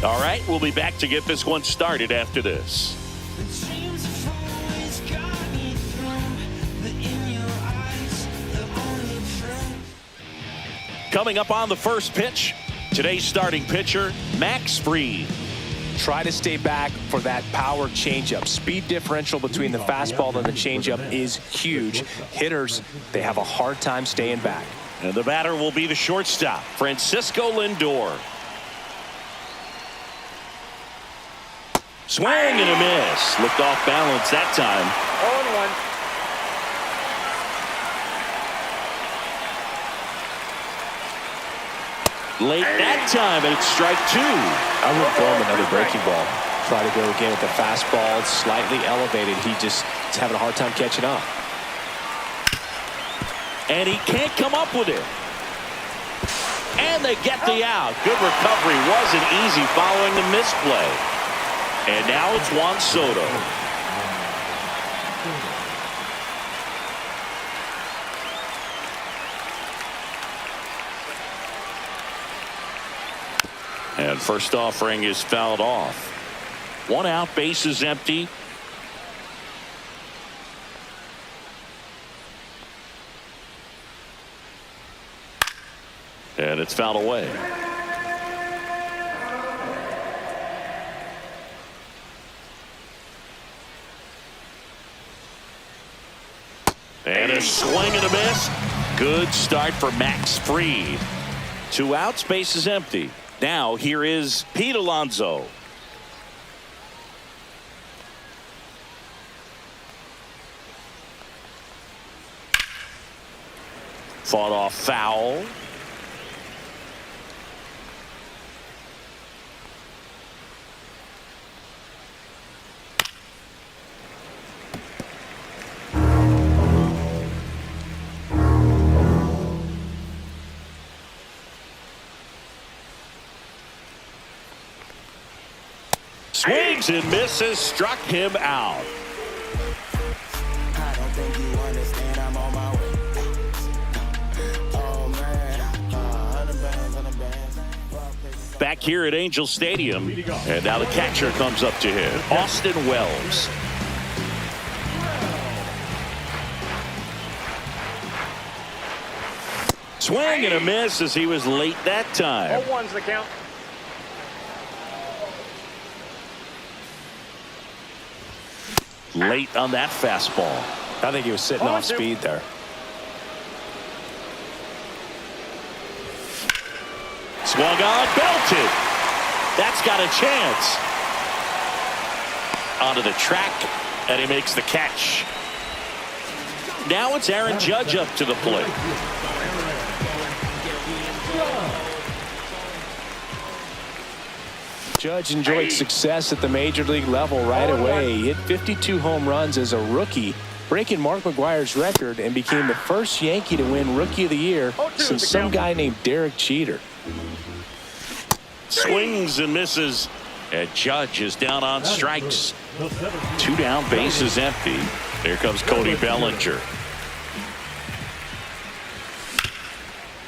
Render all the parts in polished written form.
All right, we'll be back to get this one started after this. Coming up on the first pitch, today's starting pitcher, Max Fried. Try to stay back for that power changeup. Speed differential between the fastball and the changeup is huge. Hitters, they have a hard time staying back. And the batter will be the shortstop, Francisco Lindor. Swing and a miss. Looked off balance that time. 0-1. Late that time, and it's strike two. I wouldn't throw him another breaking ball. Try to go again with the fastball, slightly elevated. He just is having a hard time catching up. And he can't come up with it. And they get the out. Good recovery. Wasn't easy following the misplay. And now it's Juan Soto. And first offering is fouled off. 1 out, base is empty. And it's fouled away. And a swing and a miss. Good start for Max Fried. 2 outs, base is empty. Now here is Pete Alonso. Fought off foul. Swings and misses, struck him out. I don't think you understand, I'm on my way. Oh man, 100 bands. Back here at Angel Stadium, and now the catcher comes up to him, Austin Wells. Swing and a miss as he was late that time. 0-1's the count. Late on that fastball. I think he was sitting off speed there. Swung on, belted. That's got a chance. Onto the track, and he makes the catch. Now it's Aaron Judge up to the plate. Judge enjoyed success at the major league level right away. He hit 52 home runs as a rookie, breaking Mark McGwire's record, and became the first Yankee to win Rookie of the Year since some guy named Derek Jeter. Swings and misses, and Judge is down on strikes. 2 down, base is empty. Here comes Cody Bellinger.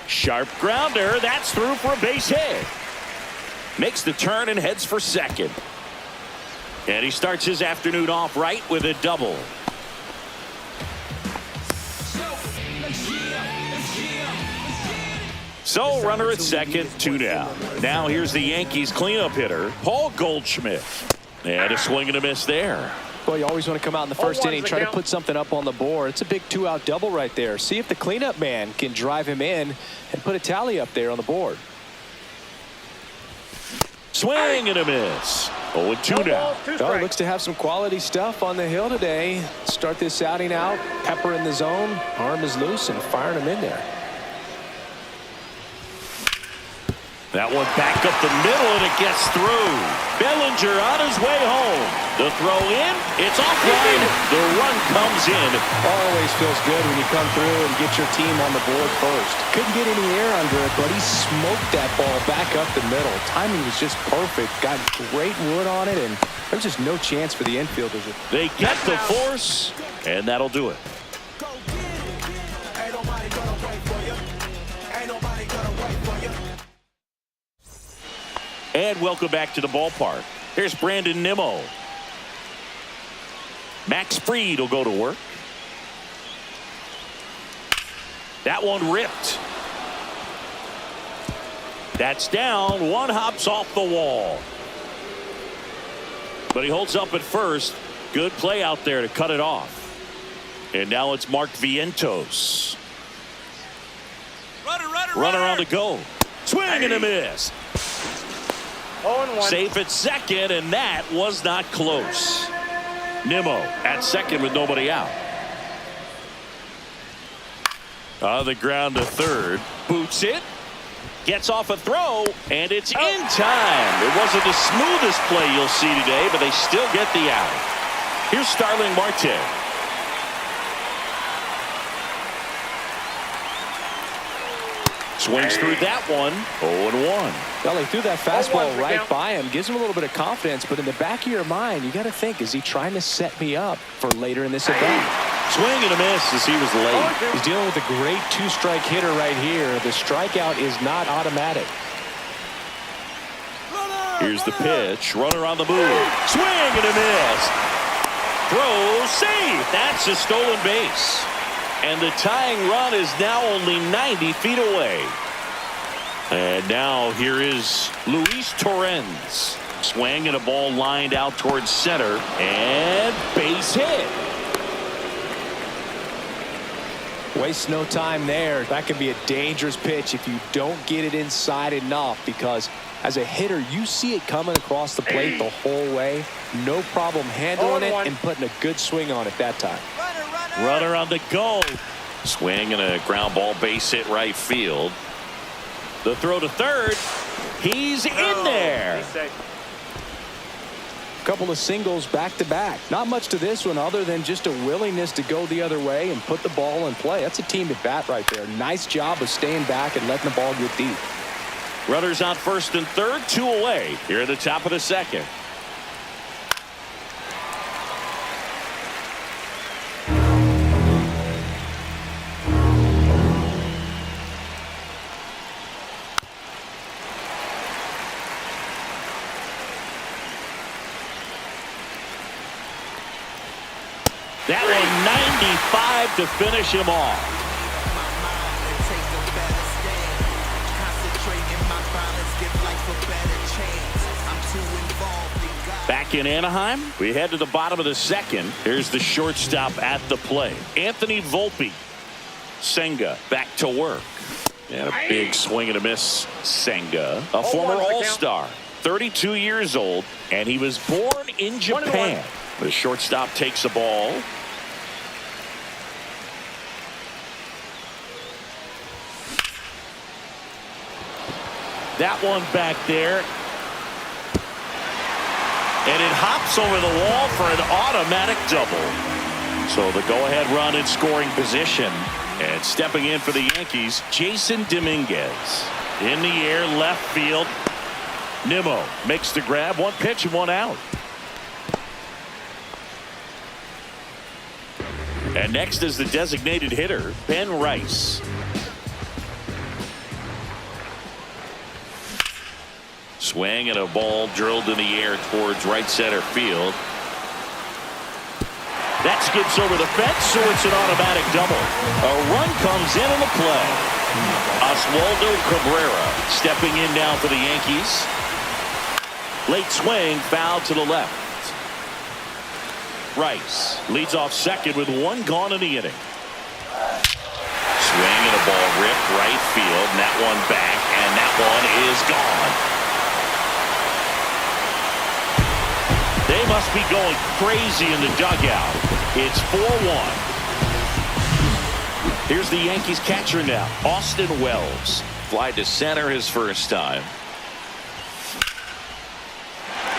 Sharp grounder, that's through for a base hit. Makes the turn and heads for second. And he starts his afternoon off right with a double. So runner at second, 2 down. Now here's the Yankees cleanup hitter, Paul Goldschmidt. And a swing and a miss there. Well, you always want to come out in the first inning, try to put something up on the board. It's a big 2-out double right there. See if the cleanup man can drive him in and put a tally up there on the board. Swing and a miss. 0-2 now. Oh, looks to have some quality stuff on the hill today. Start this outing out. Pepper in the zone. Arm is loose and firing him in there. That one back up the middle, and it gets through. Bellinger on his way home. The throw in, it's offline. The run comes in. Always feels good when you come through and get your team on the board first. Couldn't get any air under it, but he smoked that ball back up the middle. Timing was just perfect. Got great wood on it, and there's just no chance for the infielders. They get the force, and that'll do it. And welcome back to the ballpark. Here's Brandon Nimmo. Max Fried will go to work. That one ripped. That's down. One hops off the wall. But he holds up at first. Good play out there to cut it off. And now it's Mark Vientos. Runner on the go. Swing and a miss. 0-1. Safe at second, and that was not close. Nimmo at second with nobody out. On the ground to third. Boots it. Gets off a throw, and it's in time. It wasn't the smoothest play you'll see today, but they still get the out. Here's Starling Marte. Swings through that one. 0-1. Well, he threw that fastball right by him. Gives him a little bit of confidence, but in the back of your mind, you got to think, is he trying to set me up for later in this event? Swing and a miss as he was late. He's dealing with a great two-strike hitter right here. The strikeout is not automatic. Here's the pitch. Runner on the move. Swing and a miss. Throw safe. That's a stolen base. And the tying run is now only 90 feet away. And now here is Luis Torrens. Swing and a ball lined out towards center. And base hit. Waste no time there. That could be a dangerous pitch if you don't get it inside enough, because as a hitter, you see it coming across the plate the whole way. No problem handling it and putting a good swing on it that time. Runner on the go. Swing and a ground ball base hit right field. The throw to third. He's in there. Couple of singles back to back. Not much to this one other than just a willingness to go the other way and put the ball in play. That's a team at bat right there. Nice job of staying back and letting the ball get deep. Runners on first and third, 2 away here at the top of the second. That one 95 to finish him off. Back in Anaheim, we head to the bottom of the second. Here's the shortstop at the plate. Anthony Volpe. Senga back to work. And a big swing and a miss. Senga, a former All-Star, 32 years old, and he was born in Japan. The shortstop takes the ball. That one back there. And it hops over the wall for an automatic double. So the go-ahead run in scoring position. And stepping in for the Yankees, Jason Dominguez. In the air, left field. Nimmo makes the grab. One pitch and one out. And next is the designated hitter, Ben Rice. Swing and a ball drilled in the air towards right center field. That skips over the fence, so it's an automatic double. A run comes in on the play. Oswaldo Cabrera stepping in now for the Yankees. Late swing, foul to the left. Rice leads off second with one gone in the inning. Swing and a ball ripped right field, and that one back, and that one is gone. They must be going crazy in the dugout. It's 4-1. Here's the Yankees catcher now, Austin Wells. Fly to center his first time.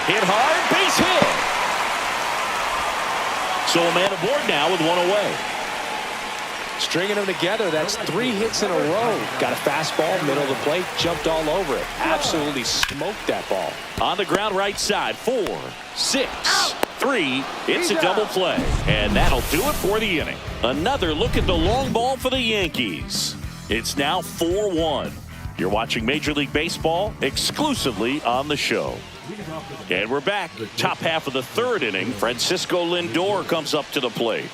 Hit hard, base hit. So a man aboard now with one away. Stringing them together, that's 3 hits in a row. Got a fastball, middle of the plate, jumped all over it. Absolutely smoked that ball. On the ground right side, 4, 6, 3. It's a double play. And that'll do it for the inning. Another look at the long ball for the Yankees. It's now 4-1. You're watching Major League Baseball exclusively on the show. And we're back. Top half of the third inning. Francisco Lindor comes up to the plate.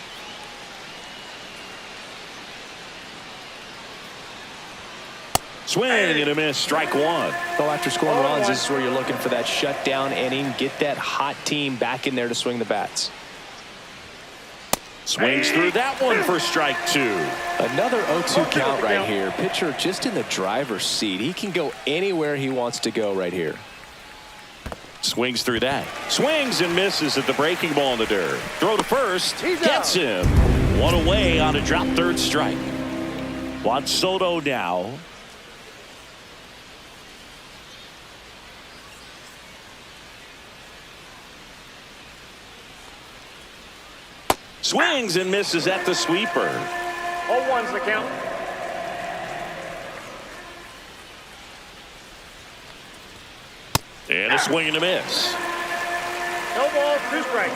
Swing and a miss. Strike one. Well, after scoring runs, this is where you're looking for that shutdown inning. Get that hot team back in there to swing the bats. Swings through that one for strike two. Another 0-2 count right here. Pitcher just in the driver's seat. He can go anywhere he wants to go right here. Swings through that. Swings and misses at the breaking ball in the dirt. Throw to first. Gets him. One away on a drop third strike. Juan Soto now. Swings and misses at the sweeper. 0-1's the count. And a swing and a miss. No balls, 2 strikes.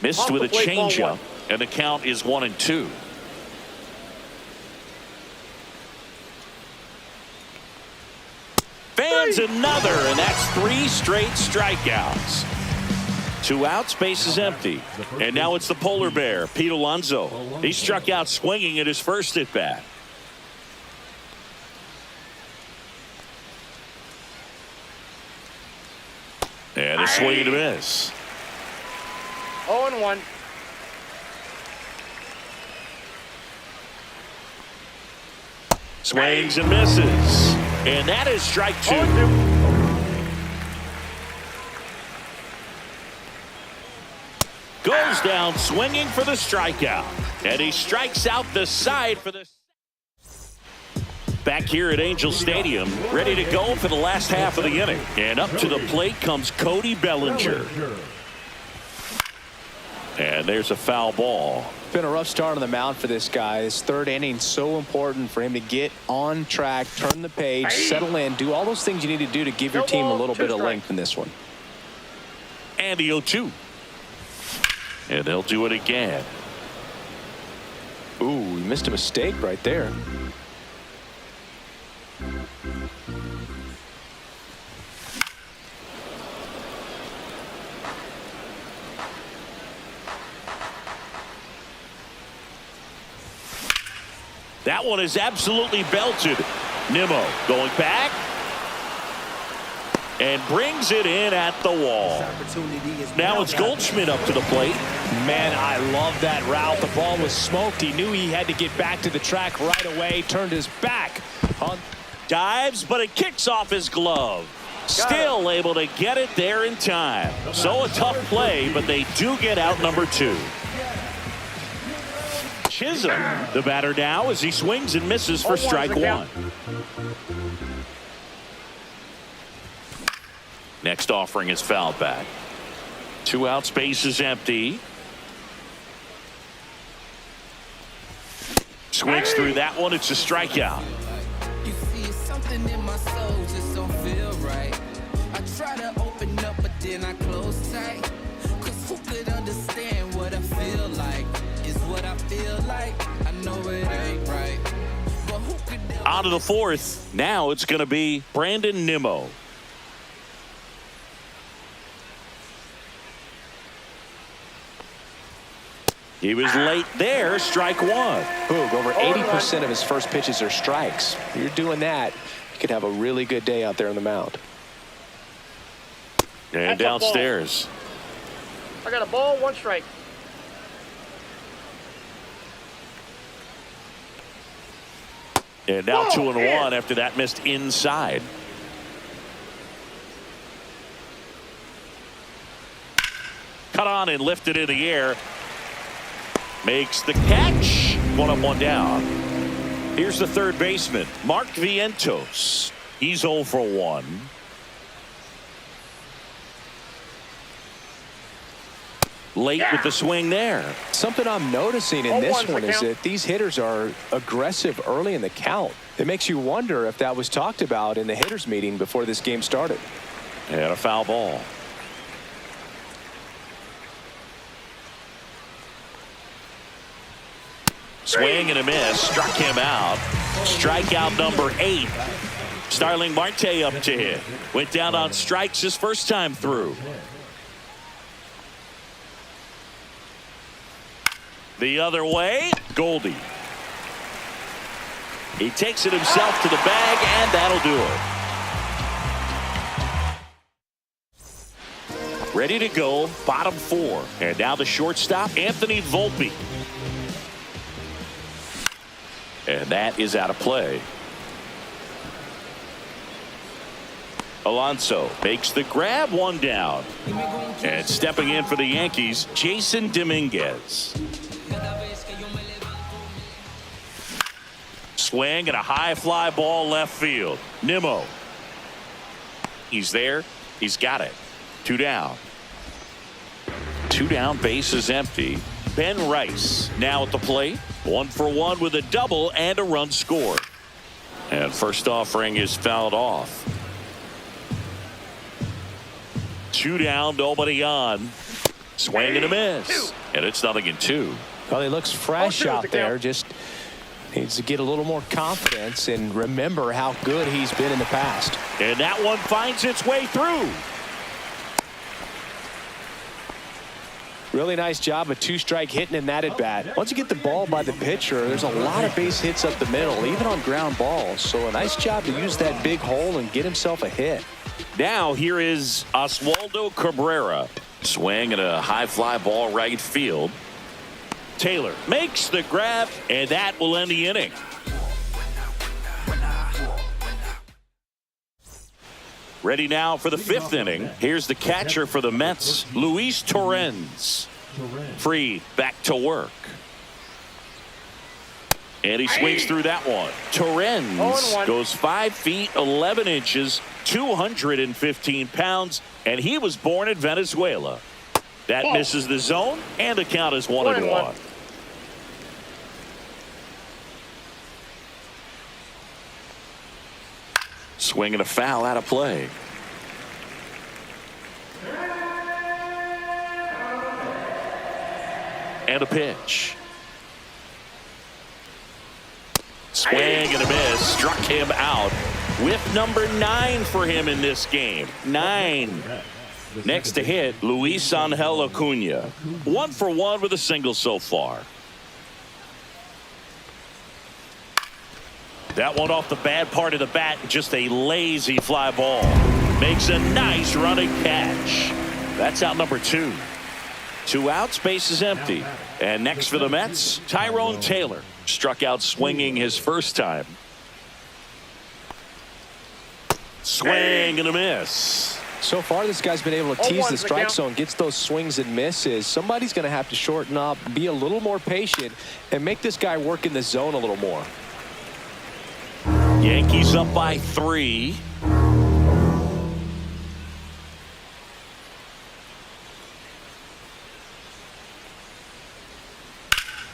Missed Off with the a plate, ball changeup, one. and the count is 1-2. Fans another, and that's 3 straight strikeouts. 2 outs, base is empty. And now it's the polar bear, Pete Alonso. He struck out swinging at his first at bat. And a swing and a miss. 0-1. Swings and misses. And that is strike 2. 0-2. Goes down swinging for the strikeout. And he strikes out the side for the... Back here at Angel Stadium, ready to go for the last half of the inning. And up to the plate comes Cody Bellinger. And there's a foul ball. Been a rough start on the mound for this guy. This third inning, so important for him to get on track, turn the page, settle in, do all those things you need to do to give your team a little bit of length in this one. And the 0-2. And they'll do it again. Ooh, he missed a mistake right there. That one is absolutely belted. Nimmo going back and brings it in at the wall. Now it's Goldschmidt up to the plate. Man, I love that route. The ball was smoked. He knew he had to get back to the track right away. Turned his back on. Dives, but it kicks off his glove. Still able to get it there in time. So a tough play, but they do get out number 2. Chisholm, the batter now, as he swings and misses for strike 1. Next offering is fouled back. 2 outs, base is empty. Swings through that one. It's a strikeout. You see, something in my soul just don't feel right. I try to open up, but then I close tight. Cause who could understand what I feel like? Is what I feel like. I know it ain't right. But who could out of the 4th. Now it's going to be Brandon Nimmo. He was late there. Strike 1. Boog, over 80% of his first pitches are strikes. If you're doing that, you could have a really good day out there on the mound. And downstairs. I got a ball, 1 strike. And now 2-1 after that missed inside. Cut on and lifted in the air. Makes the catch. 1 up, 1 down. Here's the third baseman, Mark Vientos. He's 0 for 1. Late with the swing there. Something I'm noticing in this 0-1 one for is count. that these hitters are aggressive early in the count. It makes you wonder if that was talked about in the hitters meeting before this game started. And a foul ball. Swing and a miss. Struck him out. Strikeout number 8. Starling Marte up to hit. Went down on strikes his first time through. The other way, Goldie. He takes it himself to the bag, and that'll do it. Ready to go, bottom 4. And now the shortstop, Anthony Volpe. And that is out of play. Alonso makes the grab, 1 down. And stepping in for the Yankees, Jason Dominguez. Swing and a high fly ball left field. Nimmo. He's there. He's got it. 2 down. 2 down, base is empty. Ben Rice now at the plate. 1 for 1 with a double and a run scored. And first offering is fouled off. 2 down, nobody on. Swing and a miss. And it's 0-2. Well, he looks fresh 0-2 out there. Just needs to get a little more confidence and remember how good he's been in the past. And that one finds its way through. Really nice job of 2-strike hitting in that at bat. Once you get the ball by the pitcher, there's a lot of base hits up the middle, even on ground balls. So a nice job to use that big hole and get himself a hit. Now here is Oswaldo Cabrera. Swing and a high fly ball right field. Taylor makes the grab, and that will end the inning. Ready now for the 5th inning. Here's the catcher for the Mets, Luis Torrens. Free, back to work. And he swings through that one. Torrens goes 5 feet 11 inches, 215 pounds, and he was born in Venezuela. That misses the zone, and the count is 1-1. Swing and a foul out of play. And a pitch. Swing and a miss. Struck him out. Whip number 9 for him in this game. 9. Next to hit, Luis Angel Acuna. 1 for 1 with a single so far. That one off the bad part of the bat, just a lazy fly ball. Makes a nice running catch. That's out number 2. 2 outs, base is empty. And next for the Mets, Tyrone Taylor. Struck out swinging his first time. Swing and a miss. So far, this guy's been able to tease the strike zone, gets those swings and misses. Somebody's going to have to shorten up, be a little more patient, and make this guy work in the zone a little more. Yankees up by 3.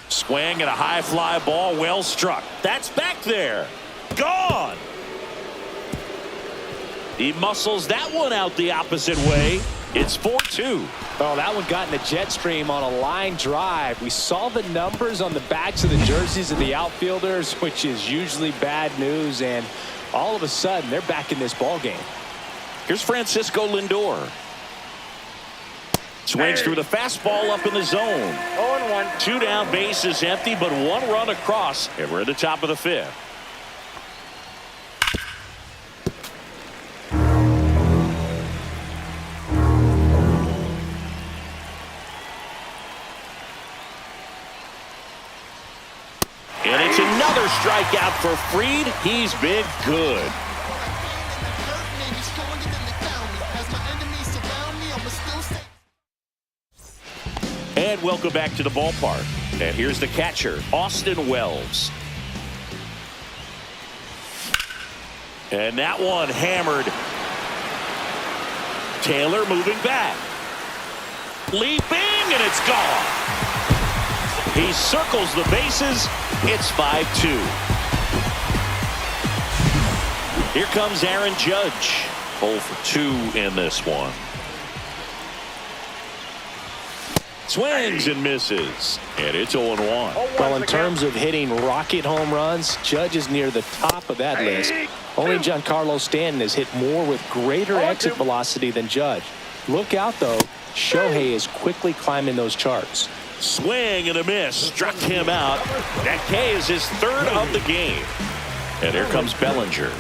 Swing and a high fly ball, well struck. That's back there. Gone. He muscles that one out the opposite way. It's 4-2. Oh, that one got in the jet stream on a line drive. We saw the numbers on the backs of the jerseys of the outfielders, which is usually bad news, and all of a sudden they're back in this ball game. Here's Francisco Lindor. Swings through the fastball up in the zone. 0-1. 2 down, base is empty, but 1 run across, and we're at the top of the 5th. And it's another strikeout for Fried. He's been good. And welcome back to the ballpark. And here's the catcher, Austin Wells. And that one hammered. Taylor moving back. Leaping, and it's gone. He circles the bases. It's 5-2. Here comes Aaron Judge. 0 for 2 in this one. Swings and misses. And it's 0-1. Well, in terms of hitting rocket home runs, Judge is near the top of that list. Only Giancarlo Stanton has hit more with greater exit velocity than Judge. Look out, though. Shohei is quickly climbing those charts. Swing and a miss. Struck him out. That K is his third of the game. And here comes Bellinger.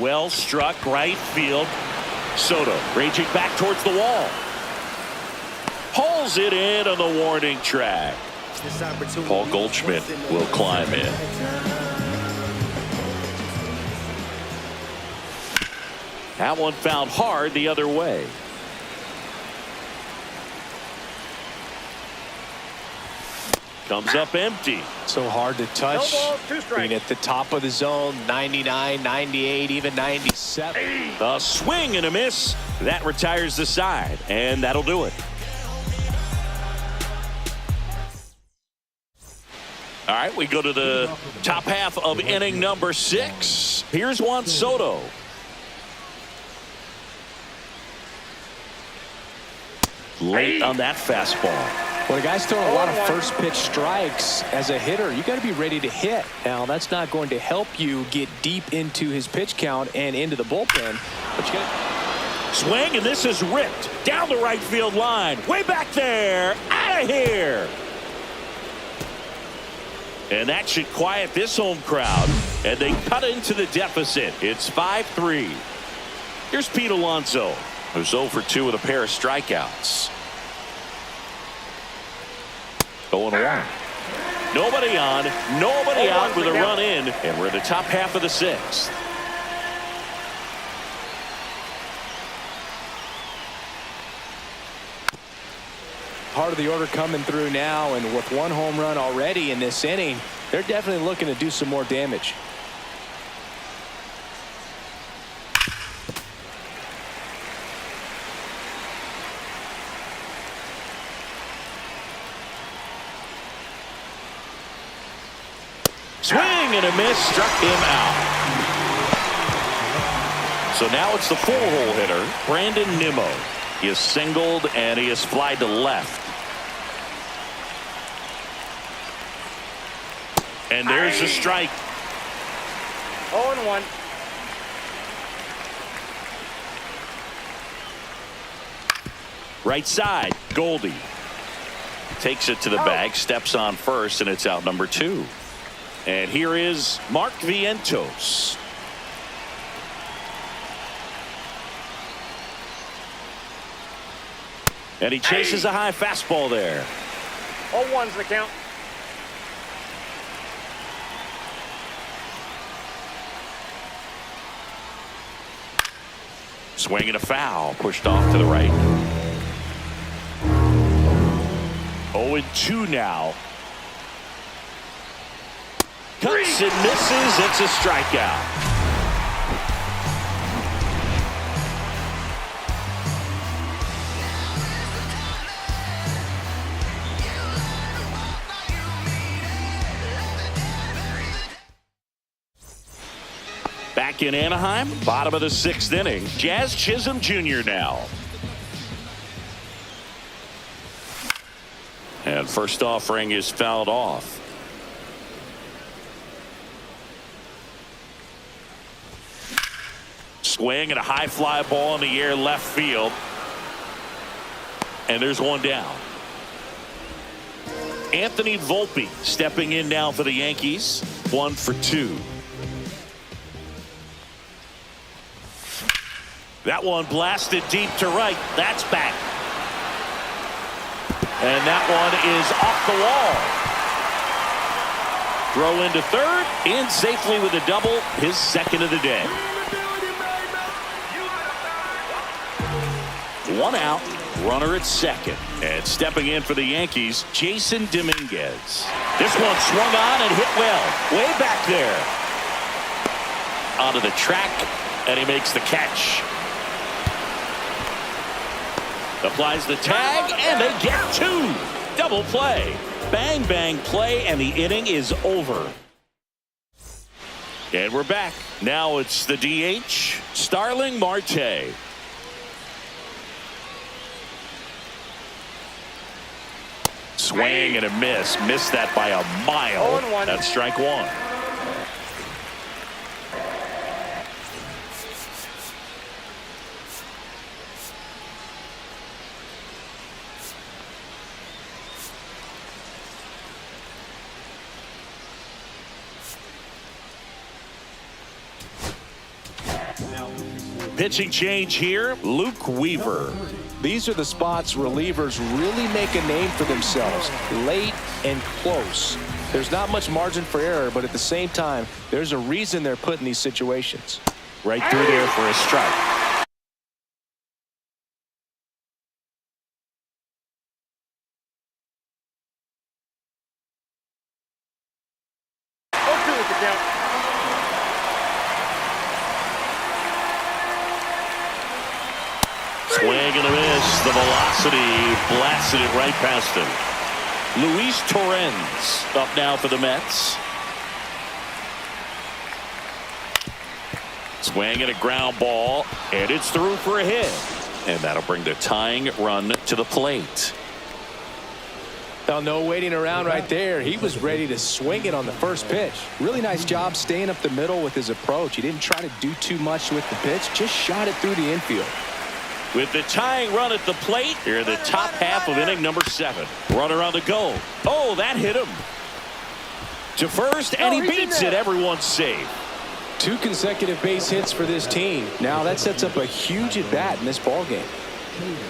Well struck right field. Soto raging back towards the wall. Pulls it in on the warning track. Paul Goldschmidt will climb in. That one found hard the other way. Comes up empty. So hard to touch. No balls, 2 I strikes. mean, at the top of the zone, 99, 98, even 97. A swing and a miss. That retires the side, and that'll do it. All right, we go to the top half of inning number 6. Here's Juan Soto. Late on that fastball. When a guy's throwing a lot of first pitch strikes as a hitter, you got to be ready to hit. Now, that's not going to help you get deep into his pitch count and into the bullpen. But you got Swing, and this is ripped down the right field line. Way back there. Out of here. And that should quiet this home crowd. And they cut into the deficit. It's 5-3. Here's Pete Alonso, who's 0 for 2 with a pair of strikeouts. 0-1. Nobody on, nobody out with a run in, and we're in the top half of the 6th. part of the order coming through now, and with 1 home run already in this inning, they're definitely looking to do some more damage. Swing and a miss, struck him out. So now it's the 4-hole hitter, Brandon Nimmo. He is singled and he is flied to left. And there's a strike. 0-1. Right side, Goldie takes it to the bag, steps on first, and it's out number 2. And here is Mark Vientos. And he chases a high fastball there. 0-1's the count. Swing and a foul, pushed off to the right. 0-2 now. Cuts and misses. It's a strikeout. Back in Anaheim, bottom of the 6th inning. Jazz Chisholm Jr. now. And first offering is fouled off. Swing and a high fly ball in the air left field. And there's one down. Anthony Volpe stepping in now for the Yankees. 1 for 2. That one blasted deep to right. That's back. And that one is off the wall. Throw into third. In safely with a double. His second of the day. 1 out. Runner at second. And stepping in for the Yankees, Jason Dominguez. This one swung on and hit well. Way back there. Onto the track. And he makes the catch. Applies the tag, and they get 2. Double play. Bang, bang play, and the inning is over. And we're back. Now it's the DH, Starling Marte. swing and a miss. Missed that by a mile. 0-1. That's strike one. Pitching change here, Luke Weaver. These are the spots relievers really make a name for themselves. Late and close. There's not much margin for error, but at the same time, there's a reason they're put in these situations. Right through there for a strike. With the count. Swing and a miss. The velocity blasted it right past him. Luis Torrens up now for the Mets. Swing and a ground ball, and it's through for a hit. And that'll bring the tying run to the plate. Now, no waiting around right there. He was ready to swing it on the first pitch. Really nice job staying up the middle with his approach. He didn't try to do too much with the pitch, just shot it through the infield. With the tying run at the plate, here in the top half of inning number 7. Runner on the go. Oh, that hit him to first, and he beats it. Everyone's safe. 2 consecutive base hits for this team. Now that sets up a huge at bat in this ball game.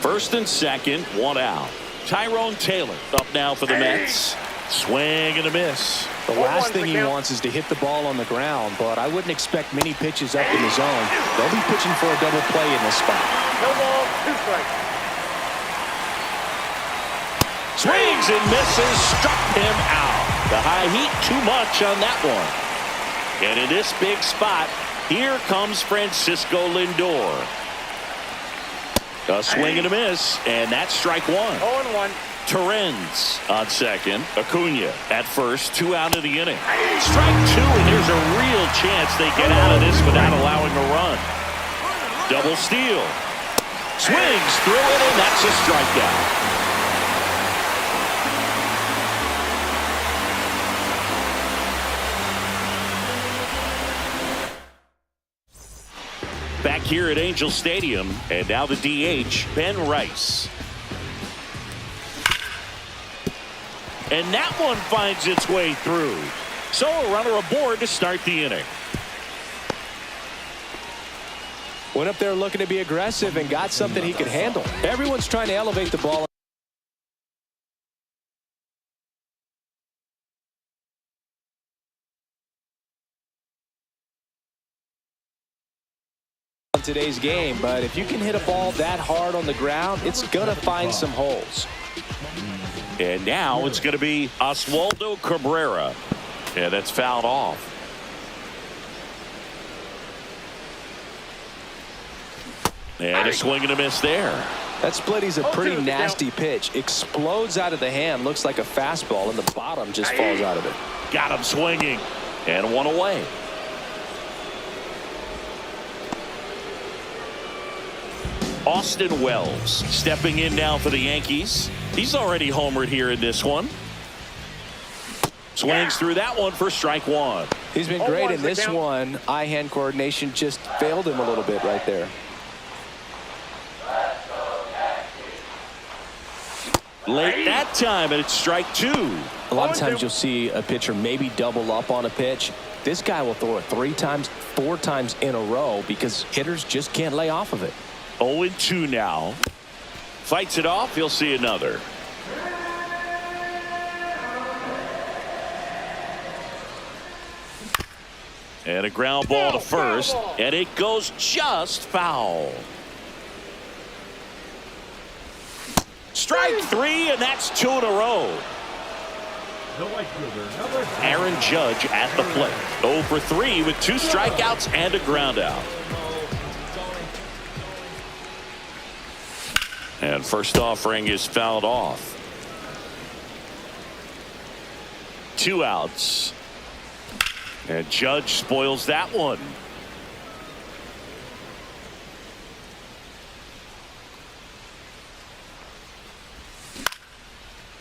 First and second, 1 out. Tyrone Taylor up now for the Mets. Swing and a miss. The last thing he wants is to hit the ball on the ground, but I wouldn't expect many pitches up in the zone. They'll be pitching for a double play in this spot. No ball, 2 strikes. Swings and misses, struck him out. The high heat too much on that one. And in this big spot, here comes Francisco Lindor. A swing and a miss, and that's strike 1. 0-1. Torrens on second. Acuna at first. 2 out of the inning. Strike 2, and there's a real chance they get out of this without allowing a run. Double steal. Swings through it, and that's a strikeout. Back here at Angel Stadium, and now the DH, Ben Rice. And that one finds its way through. So a runner aboard to start the inning. Went up there looking to be aggressive and got something he could handle. Everyone's trying to elevate the ball. Today's game, but if you can hit a ball that hard on the ground, it's gonna find some holes. And now it's going to be Oswaldo Cabrera. Yeah, that's fouled off. And a swing and a miss there. That splitty's a pretty nasty pitch. Explodes out of the hand, looks like a fastball, and the bottom just falls out of it. Got him swinging, and 1 away. Austin Wells stepping in now for the Yankees. He's already homered here in this one. Swings through that one for strike 1. He's been great in this one. Eye-hand coordination just failed him a little bit right there. Late that time, and it's strike 2. A lot of times you'll see a pitcher maybe double up on a pitch. This guy will throw it 3 times, 4 times in a row because hitters just can't lay off of it. 0-2 now. Fights it off. He'll see another. And a ground ball to first. And it goes just foul. Strike 3, and that's 2 in a row. Aaron Judge at the plate. 0 for 3 with 2 strikeouts and a ground out. And first offering is fouled off. 2 outs. And Judge spoils that one.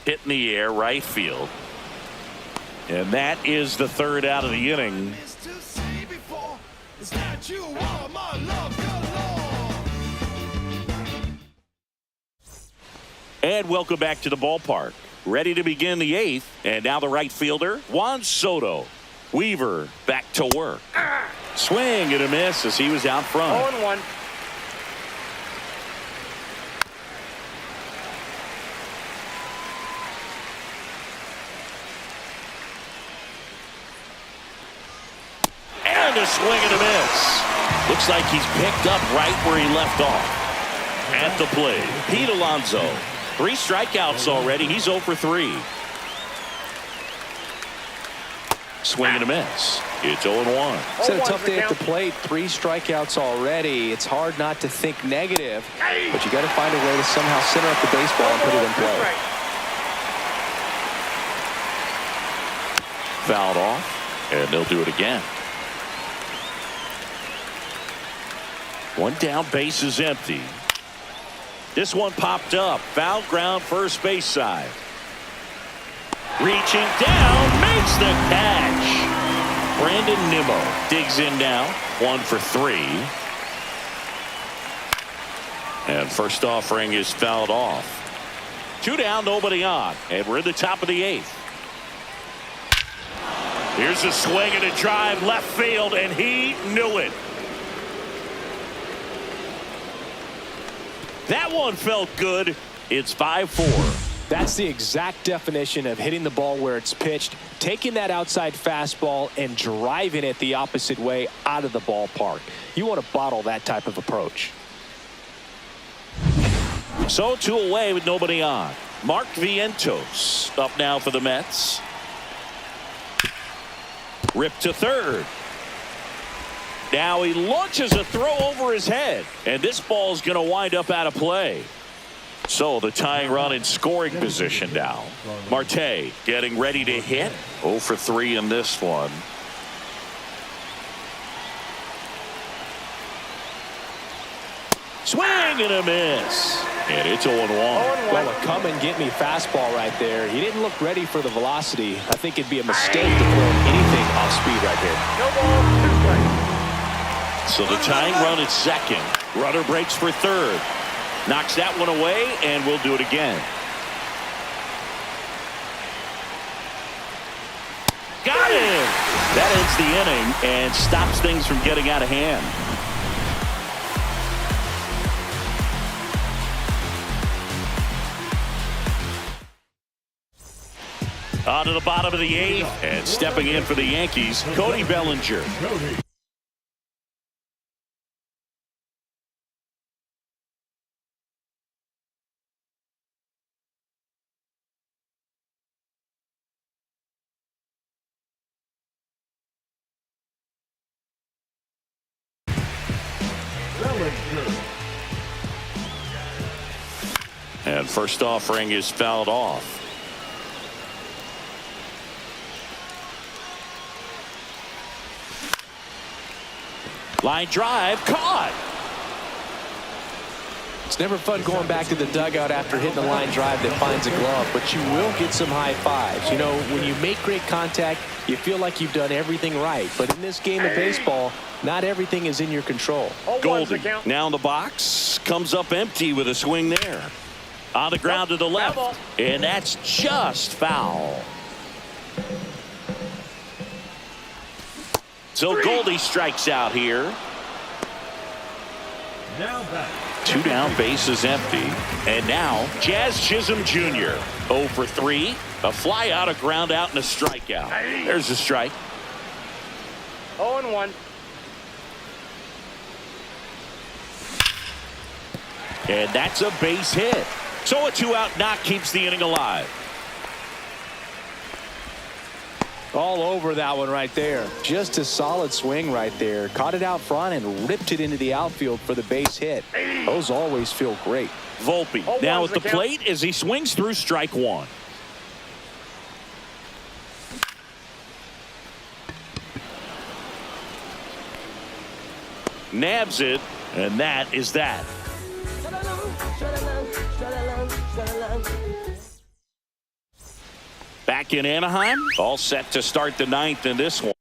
Hit in the air, right field. And that is the third out of the inning. And welcome back to the ballpark. Ready to begin the eighth. And now the right fielder, Juan Soto. Weaver back to work. Swing and a miss as he was out front. 0-1. And a swing and a miss. Looks like he's picked up right where he left off. At the plate, Pete Alonso. 3 strikeouts already. He's 0 for 3. Swing and a miss. It's 0-1. It's a tough day at the plate. 3 strikeouts already. It's hard not to think negative, but you got to find a way to somehow center up the baseball and put it in play. Fouled off, and they'll do it again. 1 down, base is empty. This one popped up. Foul ground, first base side. Reaching down, makes the catch. Brandon Nimmo digs in now. 1 for 3. And first offering is fouled off. 2 down, nobody on. And we're in the top of the 8th. Here's a swing and a drive left field, and he knew it. That one felt good. It's 5-4. That's the exact definition of hitting the ball where it's pitched, taking that outside fastball and driving it the opposite way out of the ballpark. You want to bottle that type of approach. So 2 away with nobody on. Mark Vientos up now for the Mets. Ripped to third. Now he launches a throw over his head, and this ball is going to wind up out of play. So the tying run in scoring position now. Marte getting ready to hit. 0 for 3 in this one. Swing and a miss. And it's 0-1. Well, a come and get me fastball right there. He didn't look ready for the velocity. I think it'd be a mistake to throw anything off speed right here. No ball, 2 strikes. So the tying run at second. Runner breaks for third. Knocks that one away, and we'll do it again. Got him! That ends the inning and stops things from getting out of hand. On to the bottom of the 8th, and stepping in for the Yankees, Cody Bellinger. And first offering is fouled off. Line drive, caught. It's never fun going back to the dugout after hitting a line drive that finds a glove, but you will get some high fives. You know, when you make great contact, you feel like you've done everything right. But in this game of baseball, not everything is in your control. Goldie now in the box, comes up empty with a swing there. On the ground to the left, and that's just foul. So Goldie strikes out here. 2 down, base is empty. And now Jazz Chisholm Jr. 0 for 3. A fly out, a ground out, and a strikeout. There's a strike. 0-1. And that's a base hit. So a 2-out knock keeps the inning alive. All over that one right there. Just a solid swing right there. Caught it out front and ripped it into the outfield for the base hit. Those always feel great. Volpe now at the plate as he swings through strike 1. Nabs it, and that is that. back in Anaheim. All set to start the ninth in this one.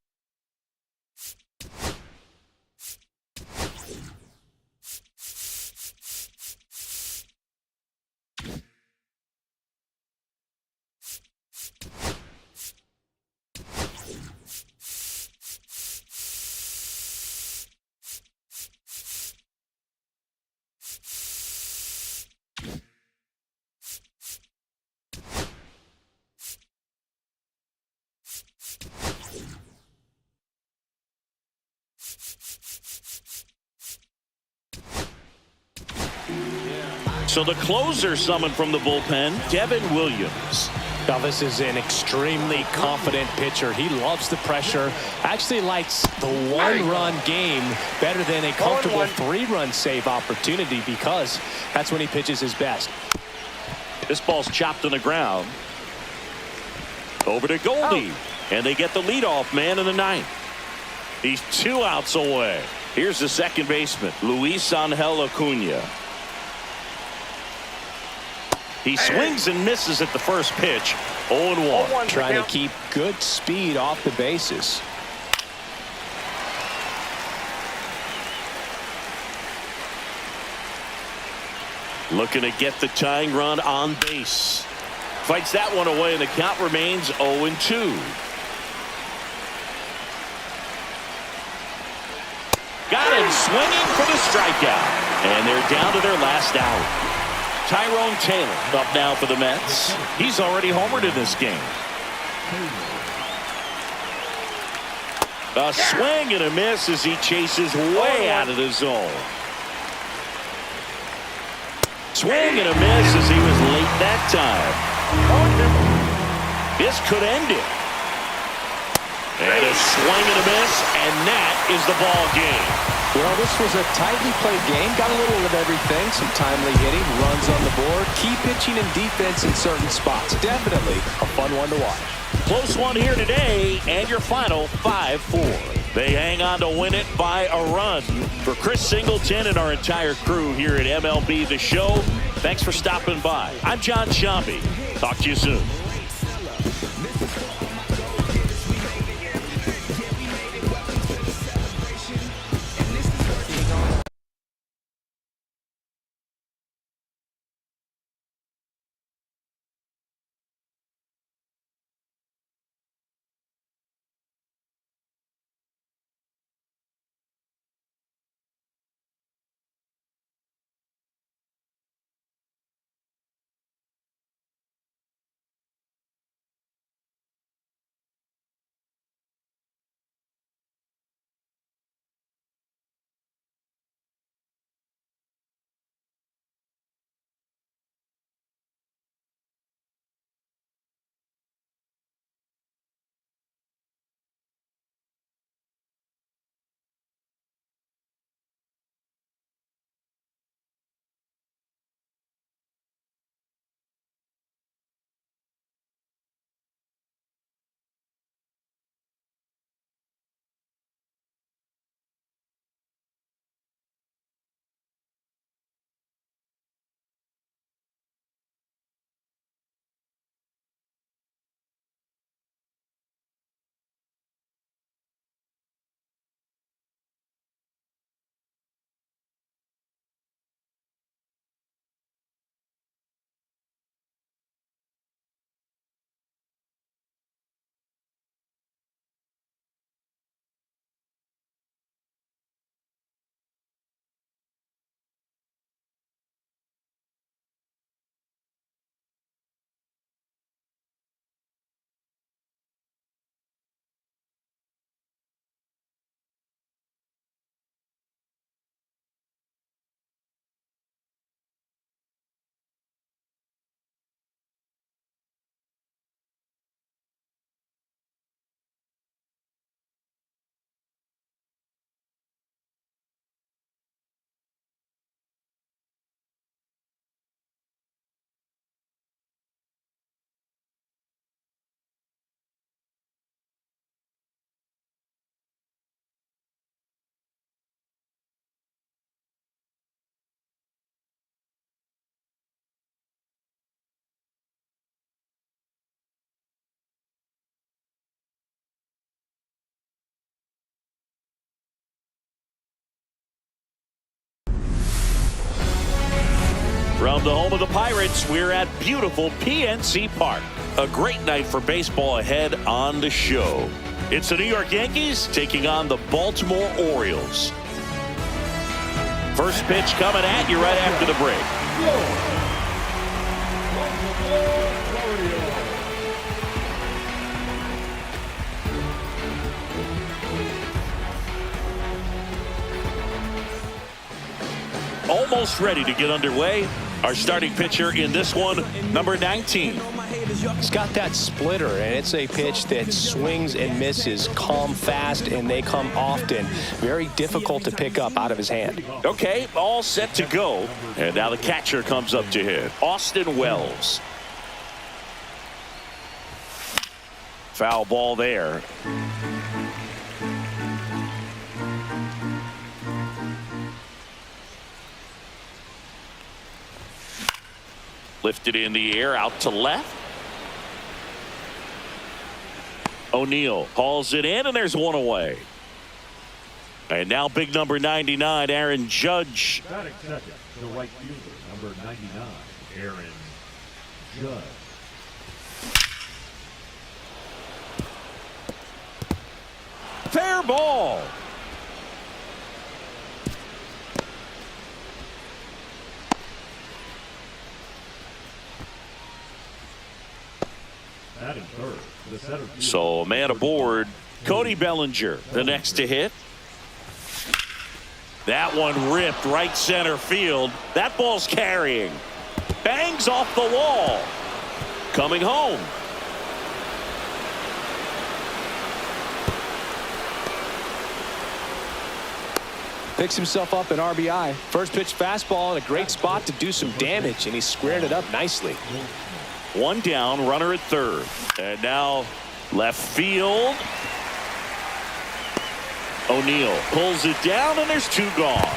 So the closer summoned from the bullpen, Devin Williams. Now this is an extremely confident pitcher. He loves the pressure. Actually likes the one-run game better than a comfortable 3-run save opportunity because that's when he pitches his best. This ball's chopped on the ground. Over to Goldie. And they get the leadoff man in the ninth. He's 2 outs away. Here's the second baseman, Luis Angel Acuna. He swings and misses at the first pitch. 0-1. Trying to keep good speed off the bases. Looking to get the tying run on base. Fights that one away, and the count remains 0-2. Got him swinging for the strikeout. And they're down to their last out. Tyrone Taylor up now for the Mets. He's already homered in this game. A swing and a miss as he chases way out of the zone. Swing and a miss as he was late that time. This could end it. And a swing and a miss, and that is the ball game. Well, this was a tightly played game. Got a little of everything. Some timely hitting, runs on the board, key pitching and defense in certain spots. Definitely a fun one to watch. Close one here today, and your final 5-4. They hang on to win it by a run. For Chris Singleton and our entire crew here at MLB The Show, thanks for stopping by. I'm John Shambi. Talk to you soon. From the home of the Pirates, we're at beautiful PNC Park. A great night for baseball ahead on the show. It's the New York Yankees taking on the Baltimore Orioles. First pitch coming at you right after the break. Almost ready to get underway. Our starting pitcher in this one, number 19. He's got that splitter, and it's a pitch that swings and misses, come fast, and they come often. Very difficult to pick up out of his hand. Okay, all set to go. And now the catcher comes up to hit, Austin Wells. Foul ball there. Lifted in the air, out to left. O'Neill hauls it in, and there's one away. And now big number 99, Aaron Judge. Batting second, the right fielder, number 99, Aaron Judge. Fair ball. Batting third, the center fielder. So a man aboard, Cody Bellinger, the next to hit. That one ripped right center field. That ball's carrying. Bangs off the wall. Coming home. Picks himself up an RBI. First pitch fastball in a great spot to do some damage, and he squared it up nicely. One down, runner at third. And now left field. O'Neill pulls it down, and there's two gone.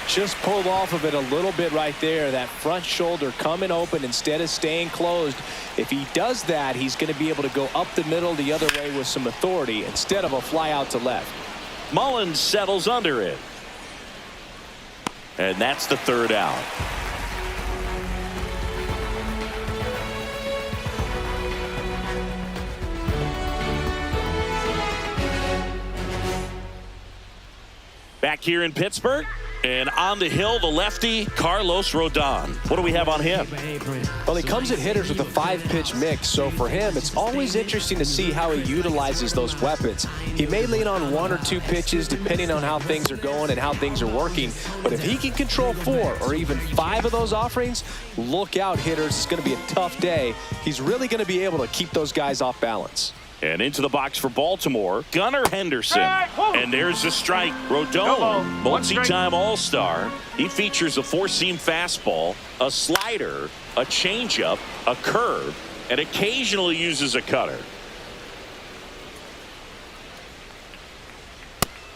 Just pulled off of it a little bit right there. That front shoulder coming open instead of staying closed. If he does that, he's going to be able to go up the middle the other way with some authority instead of a fly out to left. Mullins settles under it. And that's the third out. Back here in Pittsburgh, and on the hill, the lefty, Carlos Rodon. What do we have on him? Well, he comes at hitters with a 5-pitch mix, so for him, it's always interesting to see how he utilizes those weapons. He may lean on 1 or 2 pitches depending on how things are going and how things are working, but if he can control 4 or even 5 of those offerings, look out, hitters. It's going to be a tough day. He's really going to be able to keep those guys off balance. And into the box for Baltimore, Gunnar Henderson. And there's the strike. Rodon, multi-time All-Star. He features a 4-seam fastball, a slider, a changeup, a curve, and occasionally uses a cutter.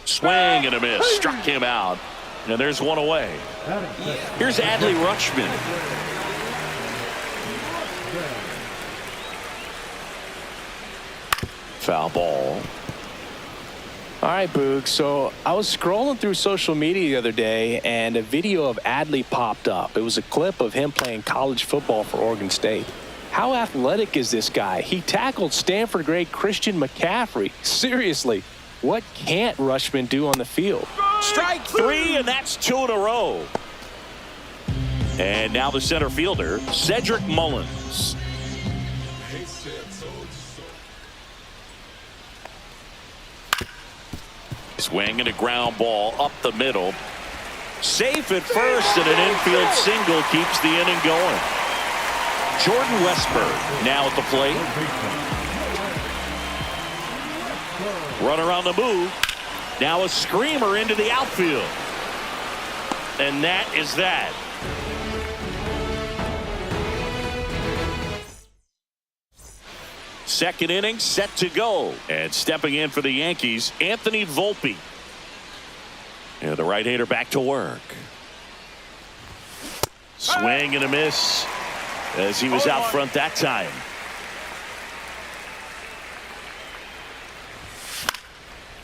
Swing and a miss. Struck him out. And there's one away. Here's Adley Rutschman. Foul ball. All right, Boog. So I was scrolling through social media the other day, and a video of Adley popped up. It was a clip of him playing college football for Oregon State. How athletic is this guy? He tackled Stanford great Christian McCaffrey. Seriously, what can't Rutschman do on the field? Strike 3, and that's 2 in a row. And now the center fielder, Cedric Mullins. Swing and a ground ball up the middle. Safe at first, and an infield single keeps the inning going. Jordan Westburg now at the plate. Runner on the move. Now a screamer into the outfield. And that is that. Second inning set to go. And stepping in for the Yankees, Anthony Volpe. And the right-hander back to work. Swing and a miss as he was out front that time.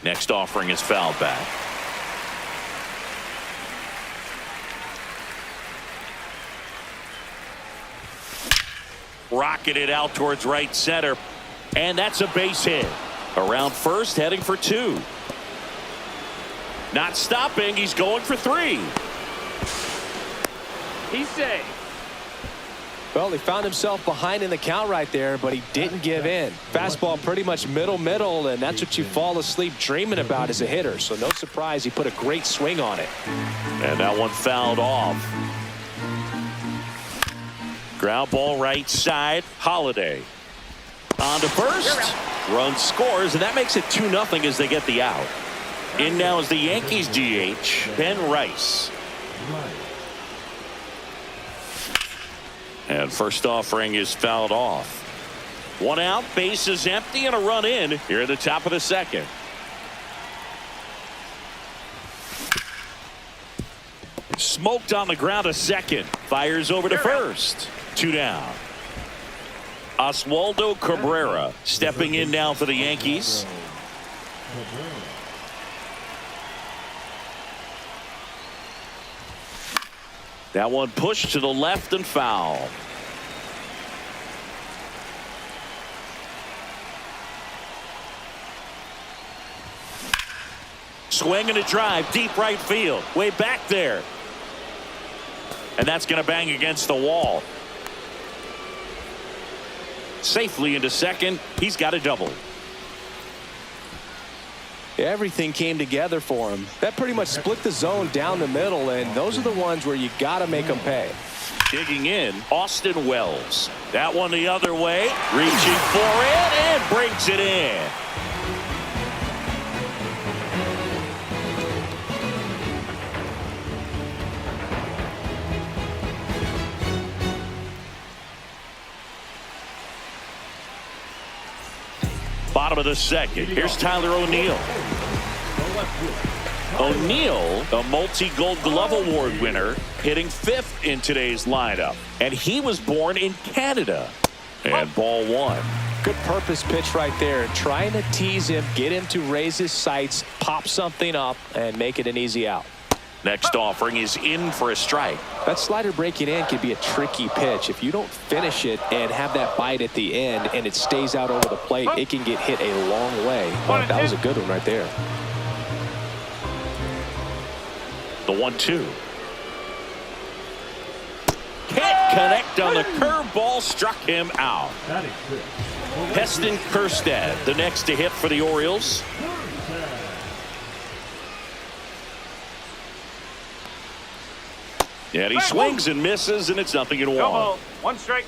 Next offering is fouled back. Rocketed out towards right center. And that's a base hit. Around first, heading for 2. Not stopping. He's going for 3. He's safe. Well, he found himself behind in the count right there, but he didn't give in. Fastball pretty much middle, and that's what you fall asleep dreaming about as a hitter. So no surprise, he put a great swing on it. And that one fouled off. Ground ball right side. Holiday. On to first. Run scores, and that makes it 2-0 as they get the out. In now is the Yankees DH, Ben Rice. And first offering is fouled off. 1 out, base is empty, and a run in here at the top of the second. Smoked on the ground to second. Fires over to first. 2 down. Oswaldo Cabrera stepping in now for the Yankees. That one pushed to the left and foul. Swing and a drive deep right field. Way back there. And that's going to bang against the wall. Safely into second. He's got a double. Everything came together for him. That pretty much split the zone down the middle, and those are the ones where you got to make them pay. Digging in, Austin Wells. That one the other way. Reaching for it and brings it in. Bottom of the second. Here's Tyler O'Neill. O'Neill, a multi-Gold Glove Award winner, hitting 5th in today's lineup. And he was born in Canada. And ball 1. Good purpose pitch right there. Trying to tease him, get him to raise his sights, pop something up, and make it an easy out. Next offering is in for a strike. That slider breaking in can be a tricky pitch. If you don't finish it and have that bite at the end and it stays out over the plate, it can get hit a long way. Well, that was a good one right there. The 1-2. Can't connect on the curveball, struck him out. Heston Kjerstad, the next to hit for the Orioles. And he swings and misses, and it's 0-1. 1 strike.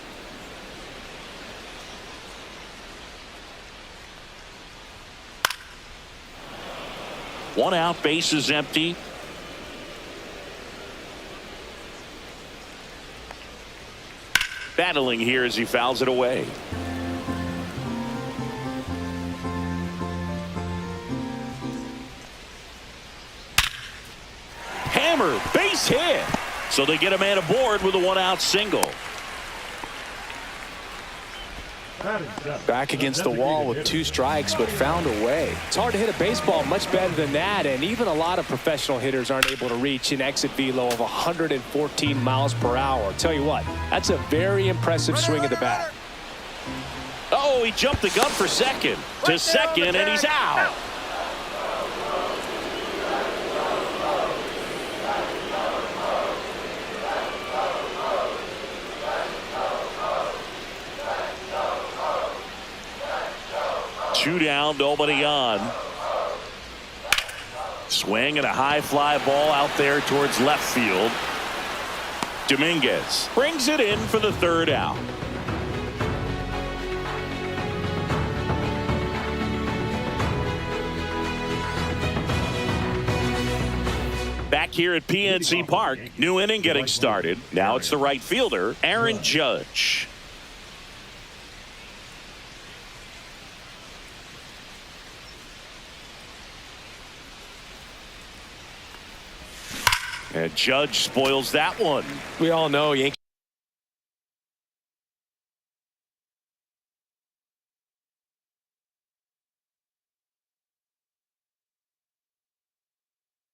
One out, base is empty. Battling here as he fouls it away. Hammer, base hit. So they get a man aboard with a 1-out single. Back against the wall with 2 strikes, but found a way. It's hard to hit a baseball much better than that, and even a lot of professional hitters aren't able to reach an exit velo of 114 miles per hour. I'll tell you what, that's a very impressive swing of the bat. Oh, he jumped the gun for second. To second, and he's out. Two down, nobody on. Swing and a high fly ball out there towards left field. Dominguez brings it in for the 3rd out. Back here at PNC Park, new inning getting started. Now it's the right fielder, Aaron Judge. And Judge spoils that one. We all know Yankees